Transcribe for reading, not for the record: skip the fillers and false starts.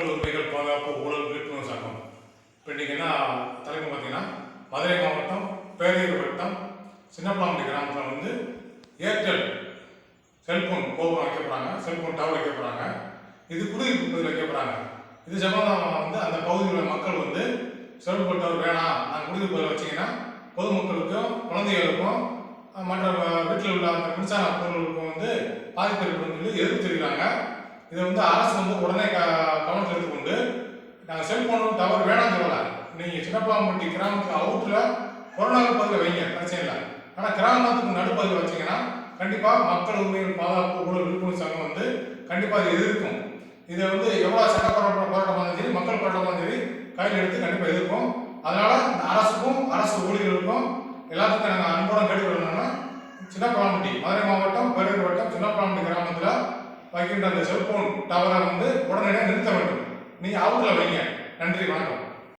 மக்கள் உரிமைகள் பாதுகாப்பு ஊழல் விழிப்புணர்வு சங்கம். இப்போ இன்றைக்கி என்ன தலைப்பு பார்த்தீங்கன்னா, மதுரை மாவட்டம் பேரையூர் வட்டம் சின்னப்பலாம்பட்டி கிராமத்தில் வந்து ஏர்டெல் செல்ஃபோன் கோபுரம் வைக்க போகிறாங்க, செல்ஃபோன் டவர் வைக்க போகிறாங்க. இது குடியிருப்பு பகுதியில் வைக்க போகிறாங்க. இது சம்பந்தமாக வந்து அந்த பகுதியில் உள்ள மக்கள் வந்து செல்ஃபோன் டவர் வேணாம், நாங்கள் குடியிருப்பு பகுதியில் வச்சிங்கன்னா பொதுமக்களுக்கும் குழந்தைகளுக்கும் மற்ற வீட்டில் உள்ள அந்த மின்சார பொருட்களுக்கும் வந்து பாதிப்பு ஏற்படும் சொல்லி எதிர்ப்பு தெரிவிக்கிறாங்க. இதை வந்து அரசு வந்து உடனே கவனத்தில் எடுத்துக்கொண்டு நாங்கள் செல்ஃபோன் டவர் வேணாம்னு சொல்லலை. நீங்கள் சின்னப்பலாம்பட்டி கிராமத்துக்கு அவுட்டில் புறநகர் பகுதியில் வைங்க, பிரச்சனை இல்லை. ஆனால் கிராமத்துக்கு நடுப்பகுதியில் வச்சிங்கன்னா கண்டிப்பாக மக்கள் உரிமைகள் பாதுகாப்பு ஊழல் விழிப்புணர்வு சங்கம் வந்து கண்டிப்பாக அதை எதிர்க்கும். இதை வந்து எவ்வளோ சட்ட போராட்டமாக இருந்தாலும் சரி, மக்கள் போராட்டமாக சரி, கையில் எடுத்து கண்டிப்பாக எதிர்க்கும். அதனால் இந்த அரசுக்கும் அரசு ஊழியர்களுக்கும் எல்லாத்துக்கும் நாங்கள் அன்புடன் கேட்டுக்கொள்ளணும்னா, சின்னப்பலாம்பட்டி மதுரை மாவட்டம் பேரையூர் வட்டம் சின்னப்பலாம்பட்டி கிராமத்தில் வைக்கின்ற அந்த செல்போன் டவரை வந்து உடனடியாக நிறுத்த வேண்டும். நீங்கள் அவுட்டில் வைங்க. நன்றி, வணக்கம்.